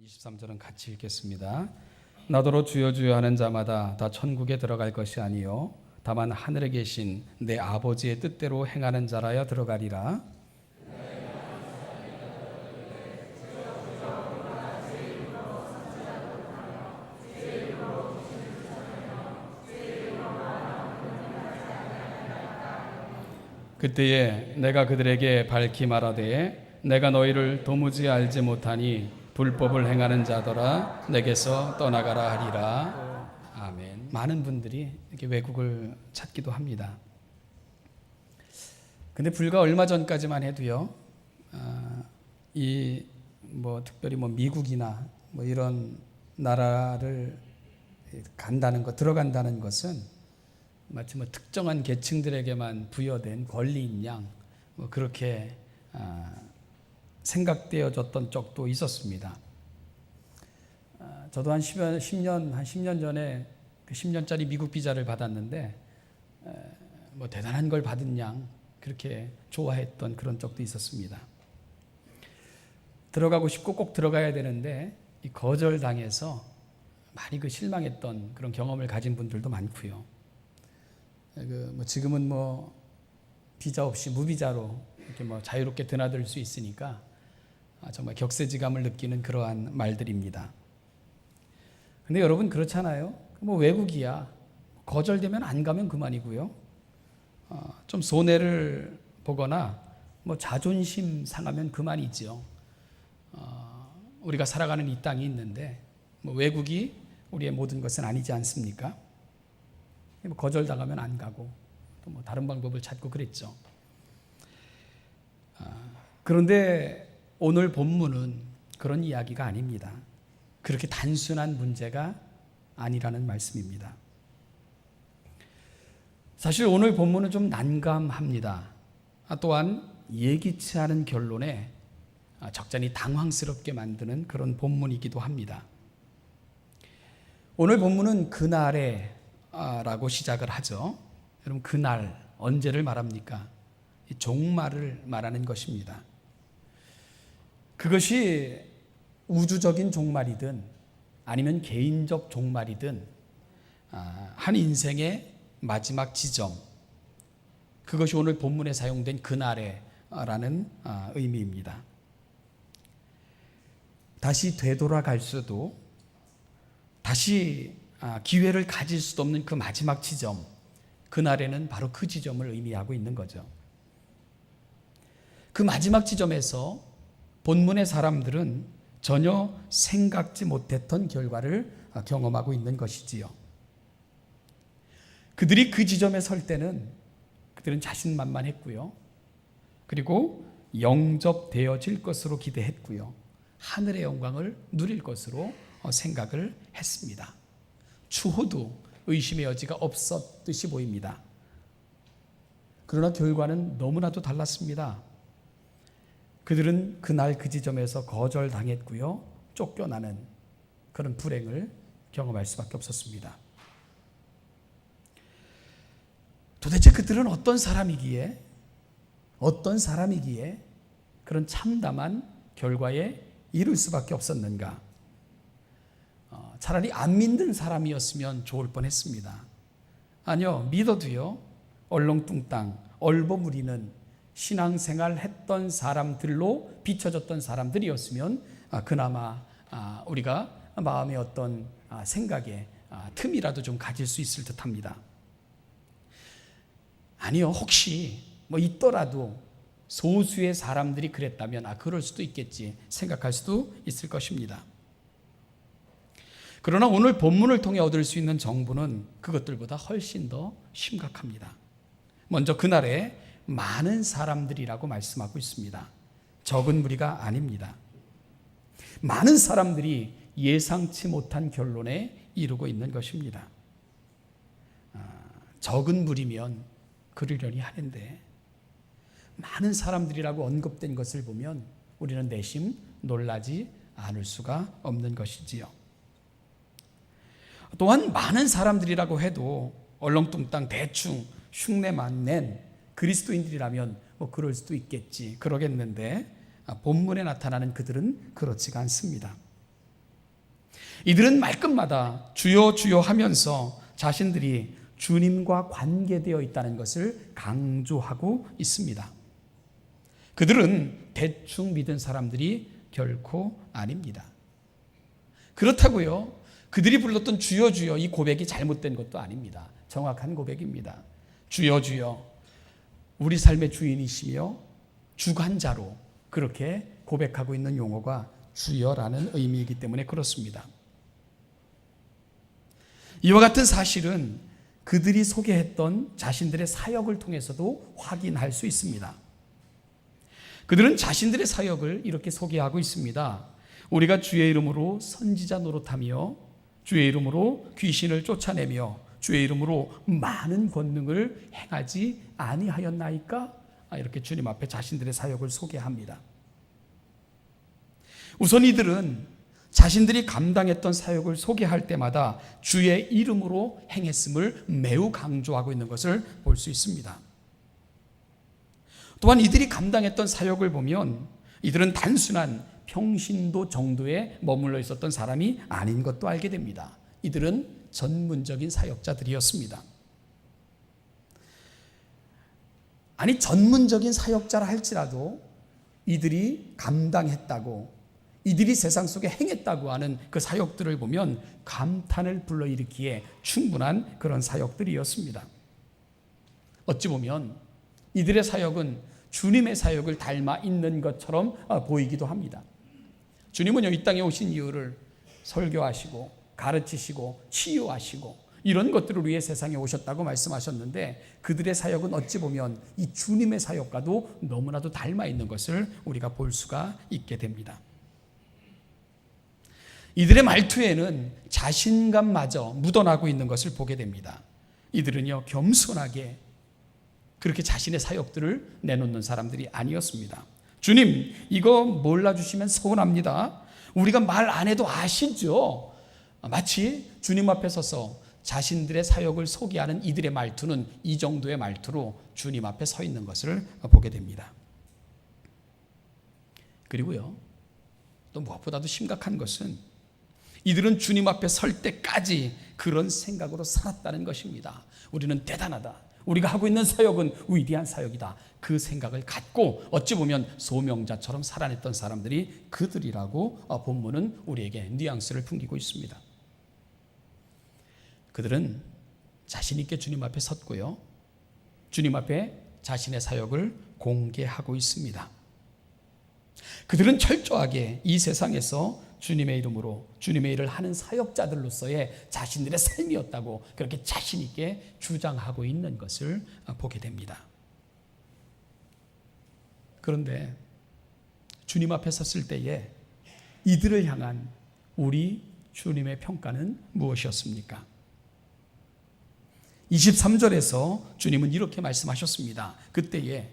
23절은 같이 읽겠습니다. 나더러 주여 주여 하는 자마다 다 천국에 들어갈 것이 아니요 다만 하늘에 계신 내 아버지의 뜻대로 행하는 자라야 들어가리라. 그때에 내가 그들에게 밝히 말하되 내가 너희를 도무지 알지 못하니 불법을 행하는 자더라 내게서 떠나가라 하리라. 아멘. 많은 분들이 이렇게 외국을 찾기도 합니다. 근데 불과 얼마 전까지만 해도요, 특별히 미국이나 이런 나라를 간다는 것, 들어간다는 것은 마치 특정한 계층들에게만 부여된 권리인 양 그렇게 생각되어졌던 적도 있었습니다. 저도 한 10년 전에 그 10년짜리 미국 비자를 받았는데 대단한 걸 받은 양 그렇게 좋아했던 그런 적도 있었습니다. 들어가고 싶고 꼭 들어가야 되는데 거절당해서 많이 실망했던 그런 경험을 가진 분들도 많고요. 지금은 비자 없이 무비자로 이렇게 자유롭게 드나들 수 있으니까 정말 격세지감을 느끼는 그러한 말들입니다. 근데 여러분 그렇잖아요. 외국이야. 거절되면 안 가면 그만이고요. 좀 손해를 보거나 자존심 상하면 그만이죠. 우리가 살아가는 이 땅이 있는데 외국이 우리의 모든 것은 아니지 않습니까? 거절당하면 안 가고 또 다른 방법을 찾고 그랬죠. 그런데 오늘 본문은 그런 이야기가 아닙니다. 그렇게 단순한 문제가 아니라는 말씀입니다. 사실 오늘 본문은 좀 난감합니다. 또한 예기치 않은 결론에 적잖이 당황스럽게 만드는 그런 본문이기도 합니다. 오늘 본문은 그날에 라고 시작을 하죠. 여러분 그날 언제를 말합니까? 종말을 말하는 것입니다. 그것이 우주적인 종말이든 아니면 개인적 종말이든 한 인생의 마지막 지점, 그것이 오늘 본문에 사용된 그날에 라는 의미입니다. 다시 되돌아갈 수도 다시 기회를 가질 수도 없는 그 마지막 지점, 그날에는 바로 그 지점을 의미하고 있는 거죠. 그 마지막 지점에서 본문의 사람들은 전혀 생각지 못했던 결과를 경험하고 있는 것이지요. 그들이 그 지점에 설 때는 그들은 자신만만했고요. 그리고 영접되어질 것으로 기대했고요. 하늘의 영광을 누릴 것으로 생각을 했습니다. 추호도 의심의 여지가 없었듯이 보입니다. 그러나 결과는 너무나도 달랐습니다. 그들은 그날 그 지점에서 거절당했고요. 쫓겨나는 그런 불행을 경험할 수밖에 없었습니다. 도대체 그들은 어떤 사람이기에 그런 참담한 결과에 이를 수밖에 없었는가? 차라리 안 믿는 사람이었으면 좋을 뻔했습니다. 아니요, 믿어도요 얼렁뚱땅 얼버무리는 신앙생활 했던 사람들로 비춰졌던 사람들이었으면 그나마 우리가 마음의 어떤 생각에 틈이라도 좀 가질 수 있을 듯합니다. 아니요, 혹시 있더라도 소수의 사람들이 그랬다면 그럴 수도 있겠지 생각할 수도 있을 것입니다. 그러나 오늘 본문을 통해 얻을 수 있는 정보는 그것들보다 훨씬 더 심각합니다. 먼저 그날에 많은 사람들이라고 말씀하고 있습니다. 적은 무리가 아닙니다. 많은 사람들이 예상치 못한 결론에 이르고 있는 것입니다. 적은 무리면 그러려니 하는데 많은 사람들이라고 언급된 것을 보면 우리는 내심 놀라지 않을 수가 없는 것이지요. 또한 많은 사람들이라고 해도 얼렁뚱땅 대충 흉내만 낸 그리스도인들이라면 그럴 수도 있겠지, 그러겠는데 본문에 나타나는 그들은 그렇지가 않습니다. 이들은 말끝마다 주여 주여 하면서 자신들이 주님과 관계되어 있다는 것을 강조하고 있습니다. 그들은 대충 믿은 사람들이 결코 아닙니다. 그렇다고요, 그들이 불렀던 주여 주여 이 고백이 잘못된 것도 아닙니다. 정확한 고백입니다. 주여 주여, 우리 삶의 주인이시며 주관자로 그렇게 고백하고 있는 용어가 주여라는 의미이기 때문에 그렇습니다. 이와 같은 사실은 그들이 소개했던 자신들의 사역을 통해서도 확인할 수 있습니다. 그들은 자신들의 사역을 이렇게 소개하고 있습니다. 우리가 주의 이름으로 선지자 노릇하며 주의 이름으로 귀신을 쫓아내며 주의 이름으로 많은 권능을 행하지 아니하였나이까? 이렇게 주님 앞에 자신들의 사역을 소개합니다. 우선 이들은 자신들이 감당했던 사역을 소개할 때마다 주의 이름으로 행했음을 매우 강조하고 있는 것을 볼 수 있습니다. 또한 이들이 감당했던 사역을 보면 이들은 단순한 평신도 정도에 머물러 있었던 사람이 아닌 것도 알게 됩니다. 이들은 전문적인 사역자들이었습니다. 아니, 전문적인 사역자라 할지라도 이들이 감당했다고, 이들이 세상 속에 행했다고 하는 그 사역들을 보면 감탄을 불러일으키기에 충분한 그런 사역들이었습니다. 어찌 보면 이들의 사역은 주님의 사역을 닮아 있는 것처럼 보이기도 합니다. 주님은요, 이 땅에 오신 이유를 설교하시고 가르치시고 치유하시고 이런 것들을 위해 세상에 오셨다고 말씀하셨는데, 그들의 사역은 어찌 보면 이 주님의 사역과도 너무나도 닮아 있는 것을 우리가 볼 수가 있게 됩니다. 이들의 말투에는 자신감마저 묻어나고 있는 것을 보게 됩니다. 이들은요, 겸손하게 그렇게 자신의 사역들을 내놓는 사람들이 아니었습니다. 주님, 이거 몰라주시면 서운합니다. 우리가 말 안 해도 아시죠? 마치 주님 앞에 서서 자신들의 사역을 소개하는 이들의 말투는 이 정도의 말투로 주님 앞에 서 있는 것을 보게 됩니다. 그리고요, 또 무엇보다도 심각한 것은 이들은 주님 앞에 설 때까지 그런 생각으로 살았다는 것입니다. 우리는 대단하다. 우리가 하고 있는 사역은 위대한 사역이다. 그 생각을 갖고 어찌 보면 소명자처럼 살아냈던 사람들이 그들이라고 본문은 우리에게 뉘앙스를 풍기고 있습니다. 그들은 자신 있게 주님 앞에 섰고요, 주님 앞에 자신의 사역을 공개하고 있습니다. 그들은 철저하게 이 세상에서 주님의 이름으로 주님의 일을 하는 사역자들로서의 자신들의 삶이었다고 그렇게 자신 있게 주장하고 있는 것을 보게 됩니다. 그런데 주님 앞에 섰을 때에 이들을 향한 우리 주님의 평가는 무엇이었습니까? 23절에서 주님은 이렇게 말씀하셨습니다. 그때에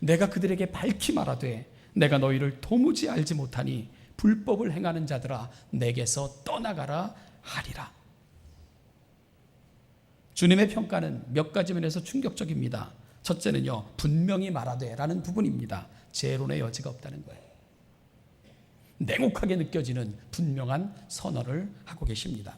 내가 그들에게 밝히 말하되 내가 너희를 도무지 알지 못하니 불법을 행하는 자들아 내게서 떠나가라 하리라. 주님의 평가는 몇 가지 면에서 충격적입니다. 첫째는요, 분명히 말하되 라는 부분입니다. 재론의 여지가 없다는 거예요. 냉혹하게 느껴지는 분명한 선언을 하고 계십니다.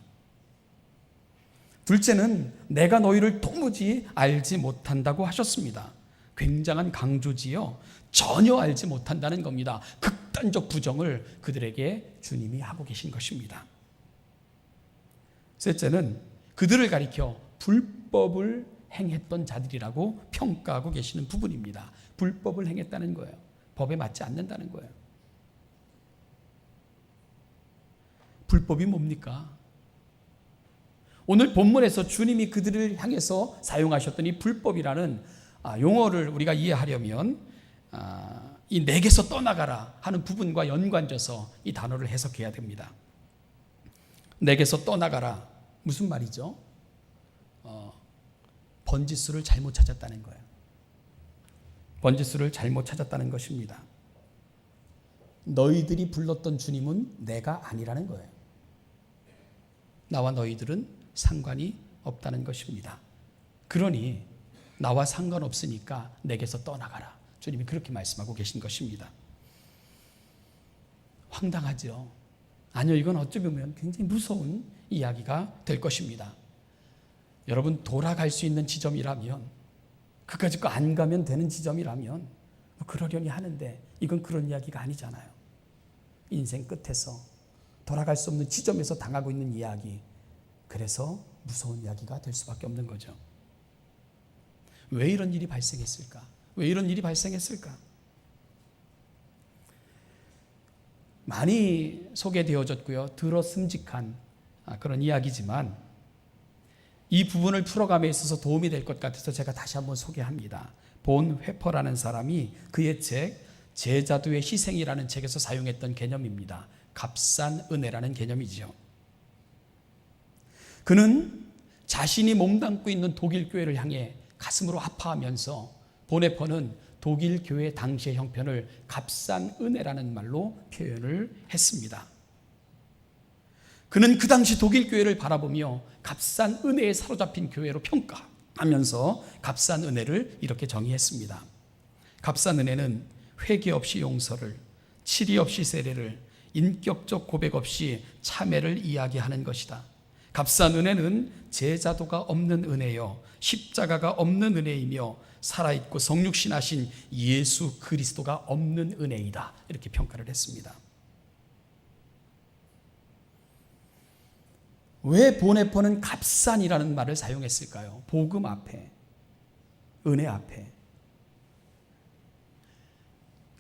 둘째는 내가 너희를 도무지 알지 못한다고 하셨습니다. 굉장한 강조지요. 전혀 알지 못한다는 겁니다. 극단적 부정을 그들에게 주님이 하고 계신 것입니다. 셋째는 그들을 가리켜 불법을 행했던 자들이라고 평가하고 계시는 부분입니다. 불법을 행했다는 거예요. 법에 맞지 않는다는 거예요. 불법이 뭡니까? 오늘 본문에서 주님이 그들을 향해서 사용하셨던 이 불법이라는 용어를 우리가 이해하려면 이 내게서 떠나가라 하는 부분과 연관져서 이 단어를 해석해야 됩니다. 내게서 떠나가라, 무슨 말이죠? 번지수를 잘못 찾았다는 거예요. 번지수를 잘못 찾았다는 것입니다. 너희들이 불렀던 주님은 내가 아니라는 거예요. 나와 너희들은 상관이 없다는 것입니다. 그러니 나와 상관없으니까 내게서 떠나가라. 주님이 그렇게 말씀하고 계신 것입니다. 황당하죠? 아니요, 이건 어찌 보면 굉장히 무서운 이야기가 될 것입니다. 여러분, 돌아갈 수 있는 지점이라면, 그까짓 거 안 가면 되는 지점이라면 뭐 그러려니 하는데, 이건 그런 이야기가 아니잖아요. 인생 끝에서 돌아갈 수 없는 지점에서 당하고 있는 이야기. 그래서 무서운 이야기가 될 수밖에 없는 거죠. 왜 이런 일이 발생했을까? 왜 이런 일이 발생했을까? 많이 소개되어졌고요. 들어슴직한 그런 이야기지만 이 부분을 풀어감에 있어서 도움이 될 것 같아서 제가 다시 한번 소개합니다. 본 회퍼라는 사람이 그의 책 제자도의 희생이라는 책에서 사용했던 개념입니다. 값싼 은혜라는 개념이죠. 그는 자신이 몸담고 있는 독일 교회를 향해 가슴으로 아파하면서 보네퍼는 독일 교회 당시의 형편을 값싼 은혜라는 말로 표현을 했습니다. 그는 그 당시 독일 교회를 바라보며 값싼 은혜에 사로잡힌 교회로 평가하면서 값싼 은혜를 이렇게 정의했습니다. 값싼 은혜는 회개 없이 용서를, 치리 없이 세례를, 인격적 고백 없이 참회를 이야기하는 것이다. 값싼 은혜는 제자도가 없는 은혜요, 십자가가 없는 은혜이며 살아있고 성육신하신 예수 그리스도가 없는 은혜이다. 이렇게 평가를 했습니다. 왜 보네퍼는 값싼이라는 말을 사용했을까요? 복음 앞에, 은혜 앞에.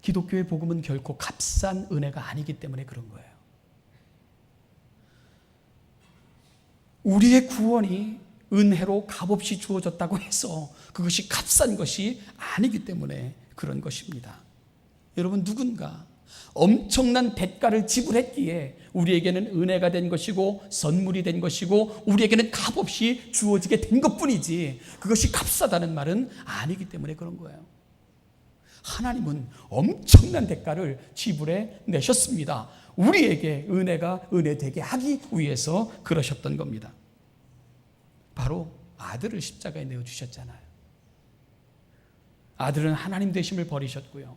기독교의 복음은 결코 값싼 은혜가 아니기 때문에 그런 거예요. 우리의 구원이 은혜로 값없이 주어졌다고 해서 그것이 값싼 것이 아니기 때문에 그런 것입니다. 여러분, 누군가 엄청난 대가를 지불했기에 우리에게는 은혜가 된 것이고 선물이 된 것이고 우리에게는 값없이 주어지게 된 것뿐이지 그것이 값싸다는 말은 아니기 때문에 그런 거예요. 하나님은 엄청난 대가를 지불해 내셨습니다. 우리에게 은혜가 은혜되게 하기 위해서 그러셨던 겁니다. 바로 아들을 십자가에 내어주셨잖아요. 아들은 하나님 되심을 버리셨고요.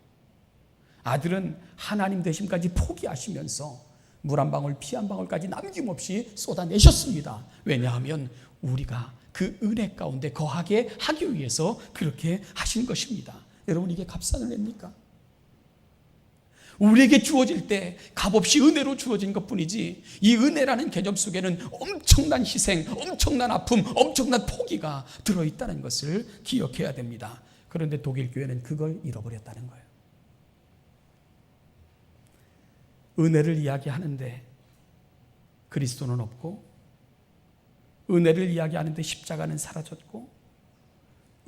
아들은 하나님 되심까지 포기하시면서 물 한 방울 피 한 방울까지 남김없이 쏟아내셨습니다. 왜냐하면 우리가 그 은혜 가운데 거하게 하기 위해서 그렇게 하신 것입니다. 여러분, 이게 값싼 은혜입니까? 우리에게 주어질 때 값없이 은혜로 주어진 것뿐이지 이 은혜라는 개념 속에는 엄청난 희생, 엄청난 아픔, 엄청난 포기가 들어있다는 것을 기억해야 됩니다. 그런데 독일 교회는 그걸 잃어버렸다는 거예요. 은혜를 이야기하는데 그리스도는 없고, 은혜를 이야기하는데 십자가는 사라졌고,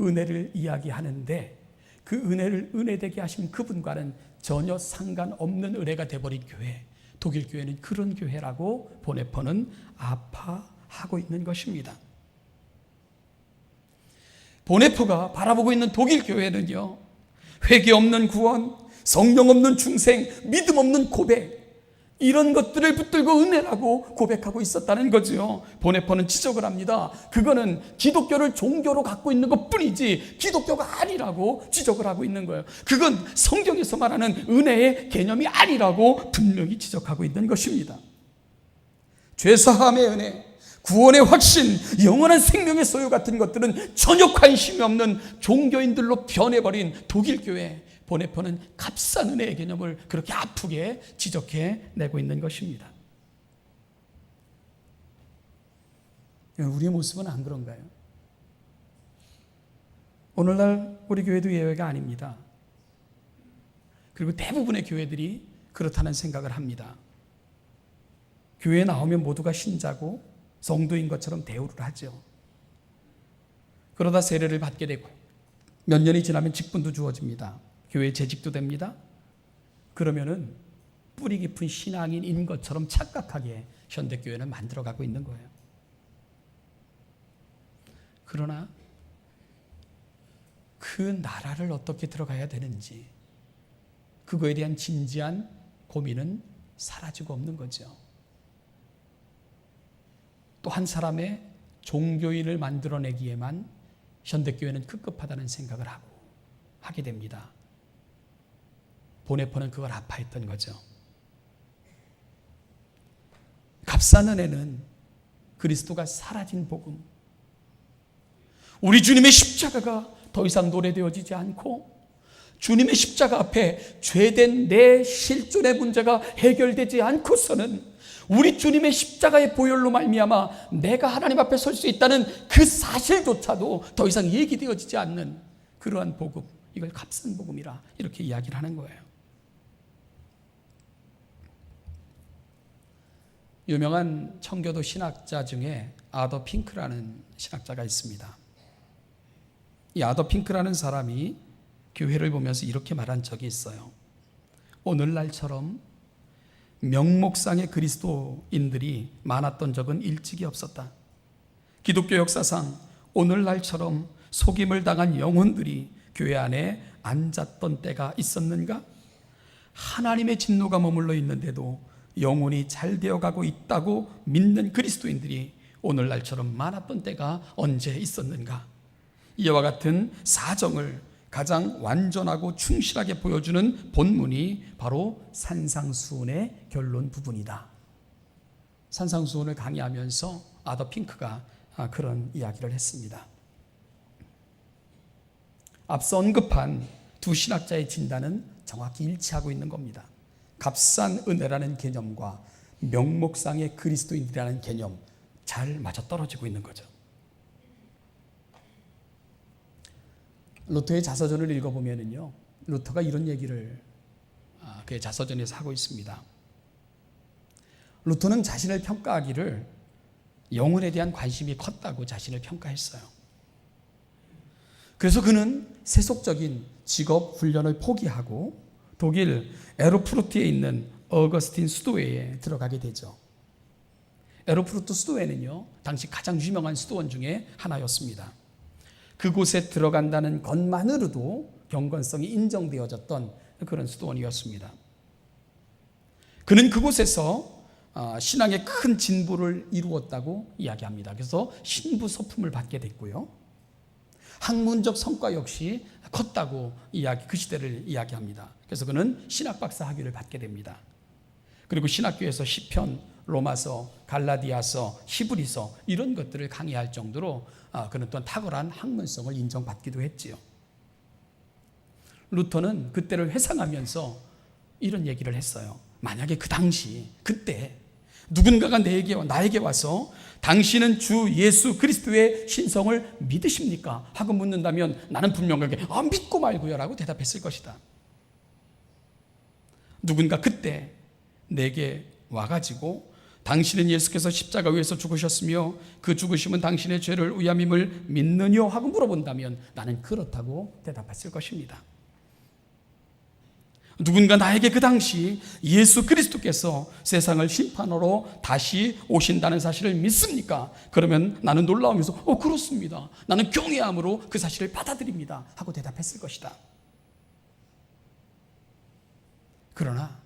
은혜를 이야기하는데 그 은혜를 은혜되게 하신 그분과는 전혀 상관없는 은혜가 되어버린 교회, 독일 교회는 그런 교회라고 보네퍼는 아파하고 있는 것입니다. 보네퍼가 바라보고 있는 독일 교회는요, 회개 없는 구원, 성령 없는 중생, 믿음 없는 고백, 이런 것들을 붙들고 은혜라고 고백하고 있었다는 거죠. 보네퍼는 지적을 합니다. 그거는 기독교를 종교로 갖고 있는 것뿐이지 기독교가 아니라고 지적을 하고 있는 거예요. 그건 성경에서 말하는 은혜의 개념이 아니라고 분명히 지적하고 있는 것입니다. 죄사함의 은혜, 구원의 확신, 영원한 생명의 소유 같은 것들은 전혀 관심이 없는 종교인들로 변해버린 독일 교회, 보네퍼는 값싼 은혜의 개념을 그렇게 아프게 지적해내고 있는 것입니다. 우리의 모습은 안 그런가요? 오늘날 우리 교회도 예외가 아닙니다. 그리고 대부분의 교회들이 그렇다는 생각을 합니다. 교회에 나오면 모두가 신자고 성도인 것처럼 대우를 하죠. 그러다 세례를 받게 되고 몇 년이 지나면 직분도 주어집니다. 교회 재직도 됩니다. 그러면은 뿌리 깊은 신앙인인 것처럼 착각하게 현대교회는 만들어가고 있는 거예요. 그러나 그 나라를 어떻게 들어가야 되는지 그거에 대한 진지한 고민은 사라지고 없는 거죠. 또 한 사람의 종교인을 만들어내기에만 현대교회는 급급하다는 생각을 하게 됩니다. 보네퍼는 그걸 아파했던 거죠. 값싼 은혜는 그리스도가 사라진 복음. 우리 주님의 십자가가 더 이상 노래되어지지 않고 주님의 십자가 앞에 죄된 내 실존의 문제가 해결되지 않고서는 우리 주님의 십자가의 보혈로 말미암아 내가 하나님 앞에 설 수 있다는 그 사실조차도 더 이상 얘기되어지지 않는 그러한 복음, 이걸 값싼 복음이라 이렇게 이야기를 하는 거예요. 유명한 청교도 신학자 중에 아더 핑크라는 신학자가 있습니다. 이 아더 핑크라는 사람이 교회를 보면서 이렇게 말한 적이 있어요. 오늘날처럼 명목상의 그리스도인들이 많았던 적은 일찍이 없었다. 기독교 역사상 오늘날처럼 속임을 당한 영혼들이 교회 안에 앉았던 때가 있었는가? 하나님의 진노가 머물러 있는데도 영혼이 잘 되어가고 있다고 믿는 그리스도인들이 오늘날처럼 많았던 때가 언제 있었는가? 이와 같은 사정을 가장 완전하고 충실하게 보여주는 본문이 바로 산상수훈의 결론 부분이다. 산상수훈을 강의하면서 아더 핑크가 그런 이야기를 했습니다. 앞서 언급한 두 신학자의 진단은 정확히 일치하고 있는 겁니다. 값싼 은혜라는 개념과 명목상의 그리스도인이라는 개념 잘 맞아떨어지고 있는 거죠. 루터의 자서전을 읽어보면요, 루터가 이런 얘기를 그의 자서전에서 하고 있습니다. 루터는 자신을 평가하기를 영혼에 대한 관심이 컸다고 자신을 평가했어요. 그래서 그는 세속적인 직업 훈련을 포기하고 독일 에르푸르트에 있는 어거스틴 수도회에 들어가게 되죠. 에르푸르트 수도회는요, 당시 가장 유명한 수도원 중에 하나였습니다. 그곳에 들어간다는 것만으로도 경건성이 인정되어졌던 그런 수도원이었습니다. 그는 그곳에서 신앙의 큰 진보를 이루었다고 이야기합니다. 그래서 신부 서품을 받게 됐고요. 학문적 성과 역시 컸다고 그 시대를 이야기합니다. 그래서 그는 신학박사 학위를 받게 됩니다. 그리고 신학교에서 시편, 로마서, 갈라디아서, 히브리서 이런 것들을 강의할 정도로 그는 또한 탁월한 학문성을 인정받기도 했지요. 루터는 그때를 회상하면서 이런 얘기를 했어요. 만약에 그 당시 그때 누군가가 나에게 와서 당신은 주 예수 그리스도의 신성을 믿으십니까? 하고 묻는다면 나는 분명하게 믿고 말고요 라고 대답했을 것이다. 누군가 그때 내게 와가지고 당신은 예수께서 십자가 위에서 죽으셨으며 그 죽으심은 당신의 죄를 위함임을 믿느뇨? 하고 물어본다면 나는 그렇다고 대답했을 것입니다. 누군가 나에게 그 당시 예수 그리스도께서 세상을 심판하러 다시 오신다는 사실을 믿습니까? 그러면 나는 놀라우면서 그렇습니다. 나는 경외함으로 그 사실을 받아들입니다. 하고 대답했을 것이다. 그러나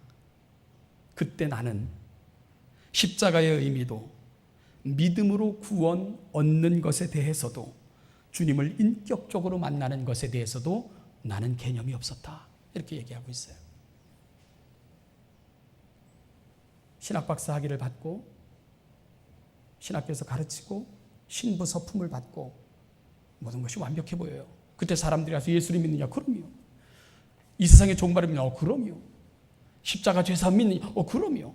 그때 나는 십자가의 의미도 믿음으로 구원 얻는 것에 대해서도 주님을 인격적으로 만나는 것에 대해서도 나는 개념이 없었다. 이렇게 얘기하고 있어요. 신학박사 학위를 받고 신학교에서 가르치고 신부 서품을 받고 모든 것이 완벽해 보여요. 그때 사람들이 와서 예수를 믿느냐? 그럼요. 이 세상의 종말을 믿느냐? 그럼요. 십자가 죄사함 믿느냐? 그럼요.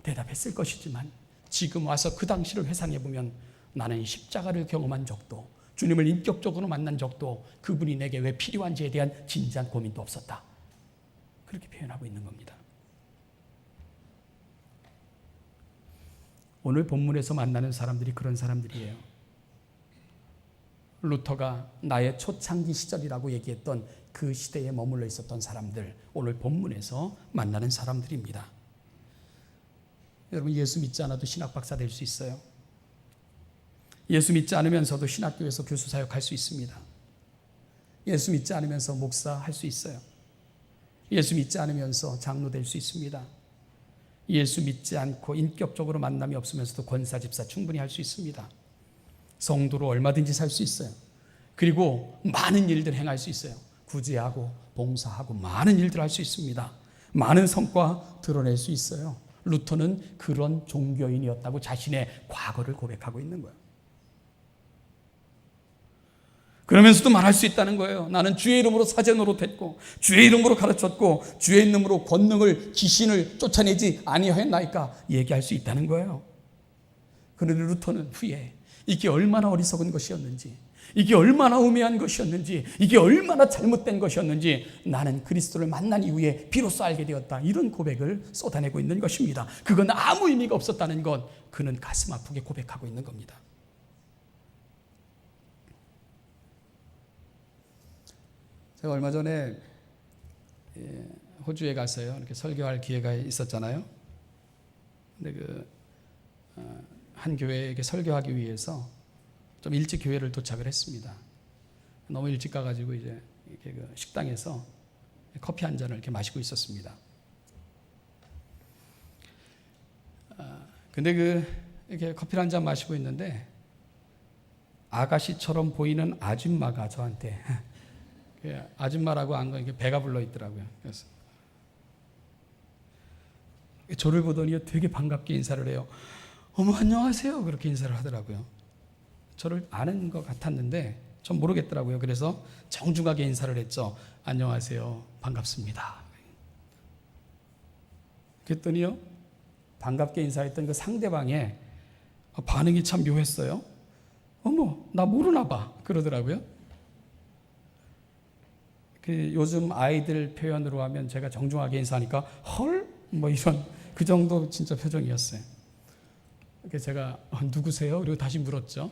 대답했을 것이지만 지금 와서 그 당시를 회상해 보면 나는 십자가를 경험한 적도 주님을 인격적으로 만난 적도 그분이 내게 왜 필요한지에 대한 진지한 고민도 없었다. 그렇게 표현하고 있는 겁니다. 오늘 본문에서 만나는 사람들이 그런 사람들이에요. 루터가 나의 초창기 시절이라고 얘기했던 그 시대에 머물러 있었던 사람들, 오늘 본문에서 만나는 사람들입니다. 여러분, 예수 믿지 않아도 신학박사 될 수 있어요. 예수 믿지 않으면서도 신학교에서 교수 사역할 수 있습니다. 예수 믿지 않으면서 목사 할 수 있어요. 예수 믿지 않으면서 장로 될 수 있습니다. 예수 믿지 않고 인격적으로 만남이 없으면서도 권사, 집사 충분히 할 수 있습니다. 성도로 얼마든지 살 수 있어요. 그리고 많은 일들 행할 수 있어요. 구제하고 봉사하고 많은 일들 할 수 있습니다. 많은 성과 드러낼 수 있어요. 루터는 그런 종교인이었다고 자신의 과거를 고백하고 있는 거예요. 그러면서도 말할 수 있다는 거예요. 나는 주의 이름으로 사제 노릇했고 주의 이름으로 가르쳤고 주의 이름으로 권능을 귀신을 쫓아내지 아니하였나이까 얘기할 수 있다는 거예요. 그런데 루터는 후에 이게 얼마나 어리석은 것이었는지, 이게 얼마나 우매한 것이었는지, 이게 얼마나 잘못된 것이었는지 나는 그리스도를 만난 이후에 비로소 알게 되었다, 이런 고백을 쏟아내고 있는 것입니다. 그건 아무 의미가 없었다는 것, 그는 가슴 아프게 고백하고 있는 겁니다. 제가 얼마 전에 호주에 가서요, 이렇게 설교할 기회가 있었잖아요. 근데 한 교회에 설교하기 위해서 좀 일찍 교회를 도착을 했습니다. 너무 일찍 가가지고 이제 이렇게 식당에서 커피 한 잔을 이렇게 마시고 있었습니다. 근데 이렇게 커피를 한 잔 마시고 있는데 아가씨처럼 보이는 아줌마가 저한테 아줌마라고 안 거 배가 불러 있더라고요. 그래서 저를 보더니 되게 반갑게 인사를 해요. 어머 안녕하세요, 그렇게 인사를 하더라고요. 저를 아는 것 같았는데 전 모르겠더라고요. 그래서 정중하게 인사를 했죠. 안녕하세요, 반갑습니다. 그랬더니요, 반갑게 인사했던 그 상대방의 반응이 참 묘했어요. 어머 나 모르나 봐, 그러더라고요. 요즘 아이들 표현으로 하면 제가 정중하게 인사하니까 헐? 뭐 이런 그 정도 진짜 표정이었어요. 그래서 제가 누구세요? 그리고 다시 물었죠.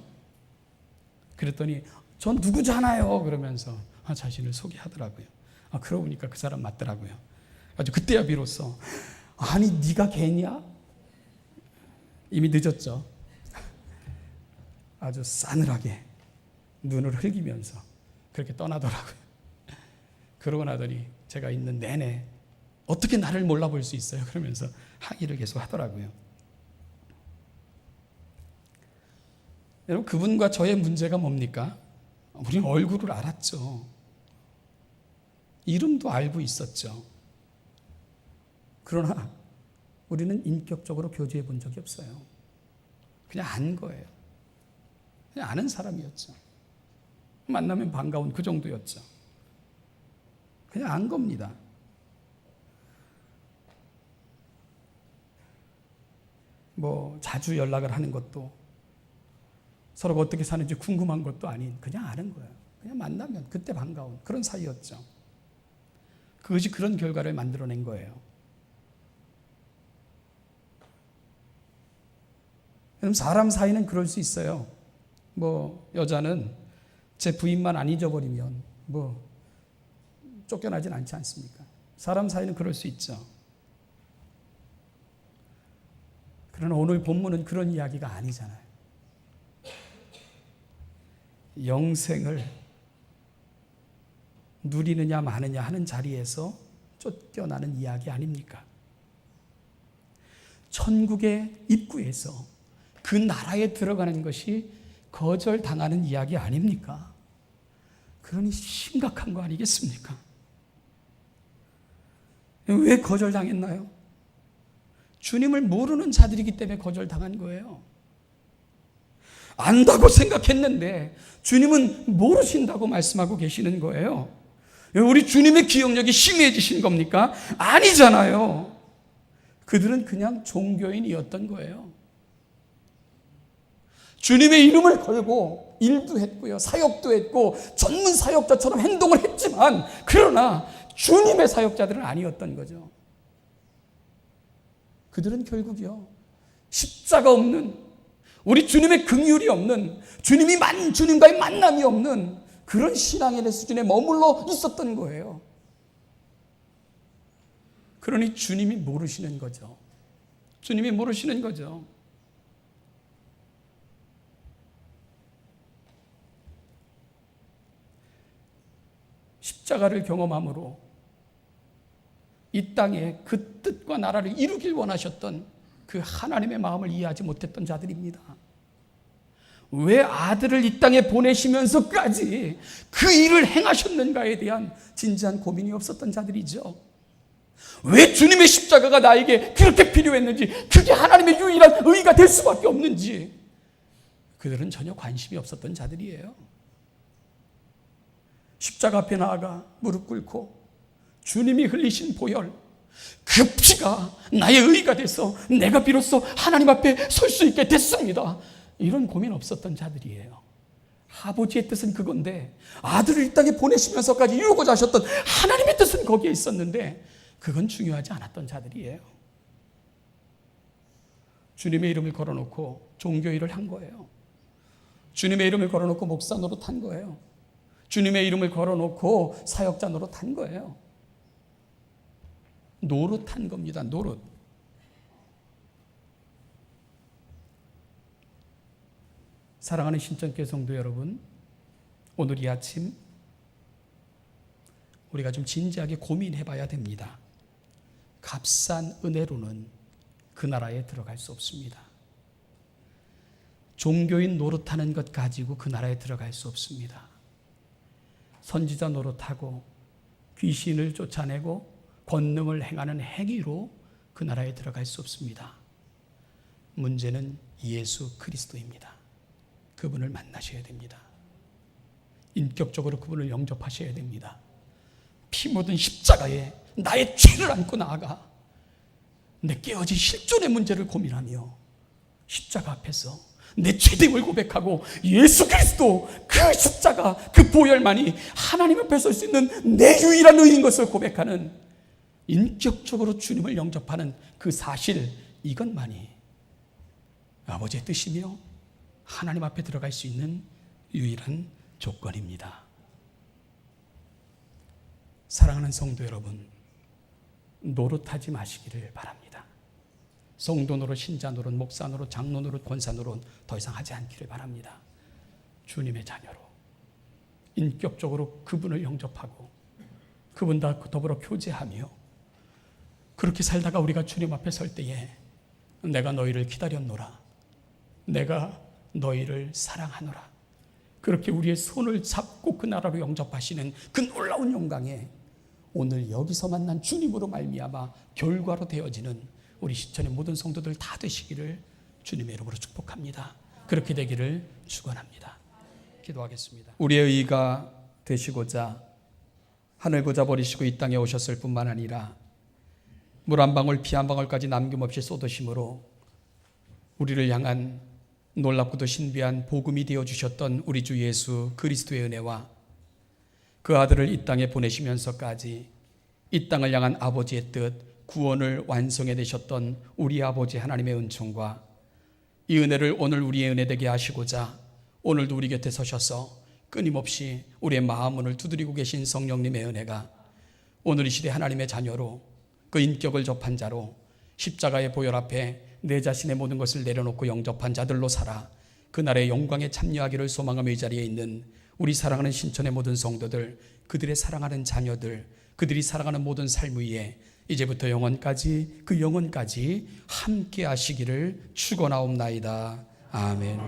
그랬더니 전 누구잖아요, 그러면서 자신을 소개하더라고요. 그러고 보니까 그 사람 맞더라고요. 아주 그때야 비로소 아니 네가 걔냐? 이미 늦었죠. 아주 싸늘하게 눈을 흘기면서 그렇게 떠나더라고요. 그러고 나더니 제가 있는 내내 어떻게 나를 몰라볼 수 있어요? 그러면서 항의를 계속 하더라고요. 여러분, 그분과 저의 문제가 뭡니까? 우리는 얼굴을 알았죠. 이름도 알고 있었죠. 그러나 우리는 인격적으로 교제해 본 적이 없어요. 그냥 안 거예요. 그냥 아는 사람이었죠. 만나면 반가운 그 정도였죠. 그냥 안 겁니다. 뭐 자주 연락을 하는 것도, 서로가 어떻게 사는지 궁금한 것도 아닌, 그냥 아는 거예요. 그냥 만나면 그때 반가운 그런 사이였죠. 그것이 그런 결과를 만들어낸 거예요. 그럼 사람 사이는 그럴 수 있어요. 뭐 여자는 제 부인만 안 잊어버리면 뭐 쫓겨나진 않지 않습니까? 사람 사이는 그럴 수 있죠. 그러나 오늘 본문은 그런 이야기가 아니잖아요. 영생을 누리느냐 마느냐 하는 자리에서 쫓겨나는 이야기 아닙니까? 천국의 입구에서 그 나라에 들어가는 것이 거절당하는 이야기 아닙니까? 그러니 심각한 거 아니겠습니까? 왜 거절당했나요? 주님을 모르는 자들이기 때문에 거절당한 거예요. 안다고 생각했는데 주님은 모르신다고 말씀하고 계시는 거예요. 우리 주님의 기억력이 심해지신 겁니까? 아니잖아요. 그들은 그냥 종교인이었던 거예요. 주님의 이름을 걸고 일도 했고요, 사역도 했고 전문 사역자처럼 행동을 했지만, 그러나 주님의 사역자들은 아니었던 거죠. 그들은 결국요, 십자가 없는, 우리 주님의 긍휼이 없는, 주님과의 만남이 없는 그런 신앙의 수준에 머물러 있었던 거예요. 그러니 주님이 모르시는 거죠. 주님이 모르시는 거죠. 십자가를 경험함으로 이 땅에 그 뜻과 나라를 이루길 원하셨던 그 하나님의 마음을 이해하지 못했던 자들입니다. 왜 아들을 이 땅에 보내시면서까지 그 일을 행하셨는가에 대한 진지한 고민이 없었던 자들이죠. 왜 주님의 십자가가 나에게 그렇게 필요했는지, 그게 하나님의 유일한 의의가 될 수밖에 없는지 그들은 전혀 관심이 없었던 자들이에요. 십자가 앞에 나아가 무릎 꿇고 주님이 흘리신 보혈, 그 피가 나의 의의가 돼서 내가 비로소 하나님 앞에 설 수 있게 됐습니다, 이런 고민 없었던 자들이에요. 아버지의 뜻은 그건데, 아들을 이 땅에 보내시면서까지 이루고자 하셨던 하나님의 뜻은 거기에 있었는데 그건 중요하지 않았던 자들이에요. 주님의 이름을 걸어놓고 종교 일을 한 거예요. 주님의 이름을 걸어놓고 목사 노릇한 거예요. 주님의 이름을 걸어놓고 사역자 노릇한 거예요. 노릇한 겁니다. 노릇. 사랑하는 신천교회 성도 여러분, 오늘 이 아침 우리가 좀 진지하게 고민해 봐야 됩니다. 값싼 은혜로는 그 나라에 들어갈 수 없습니다. 종교인 노릇하는 것 가지고 그 나라에 들어갈 수 없습니다. 선지자 노릇하고 귀신을 쫓아내고 권능을 행하는 행위로 그 나라에 들어갈 수 없습니다. 문제는 예수 그리스도입니다. 그분을 만나셔야 됩니다. 인격적으로 그분을 영접하셔야 됩니다. 피 묻은 십자가에 나의 죄를 안고 나아가 내 깨어진 실존의 문제를 고민하며 십자가 앞에서 내 죄됨을 고백하고 예수 그리스도 그 십자가 그 보혈만이 하나님 앞에 설 수 있는 내 유일한 의인 것을 고백하는, 인격적으로 주님을 영접하는 그 사실, 이것만이 아버지의 뜻이며 하나님 앞에 들어갈 수 있는 유일한 조건입니다. 사랑하는 성도 여러분, 노릇하지 마시기를 바랍니다. 성도 노릇, 신자 노릇, 목사 노릇, 장로 노릇, 권사 노릇 더 이상 하지 않기를 바랍니다. 주님의 자녀로 인격적으로 그분을 영접하고 그분과 더불어 교제하며 그렇게 살다가 우리가 주님 앞에 설 때에 내가 너희를 기다렸노라, 내가 너희를 사랑하노라, 그렇게 우리의 손을 잡고 그 나라로 영접하시는 그 놀라운 영광에 오늘 여기서 만난 주님으로 말미암아 결과로 되어지는 우리 시천의 모든 성도들 다 되시기를 주님의 이름으로 축복합니다. 그렇게 되기를 축원합니다. 기도하겠습니다. 우리의 의가 되시고자 하늘 보자 버리시고 이 땅에 오셨을 뿐만 아니라 물 한 방울 피 한 방울까지 남김없이 쏟으심으로 우리를 향한 놀랍고도 신비한 복음이 되어주셨던 우리 주 예수 그리스도의 은혜와 그 아들을 이 땅에 보내시면서까지 이 땅을 향한 아버지의 뜻, 구원을 완성해 내셨던 우리 아버지 하나님의 은총과 이 은혜를 오늘 우리의 은혜 되게 하시고자 오늘도 우리 곁에 서셔서 끊임없이 우리의 마음문을 두드리고 계신 성령님의 은혜가 오늘 이 시대 하나님의 자녀로 그 인격을 접한 자로 십자가의 보혈 앞에 내 자신의 모든 것을 내려놓고 영접한 자들로 살아 그날의 영광에 참여하기를 소망하며 이 자리에 있는 우리 사랑하는 신천의 모든 성도들, 그들의 사랑하는 자녀들, 그들이 살아가는 모든 삶 위에 이제부터 영원까지 그 영원까지 함께 하시기를 축원하옵나이다. 아멘.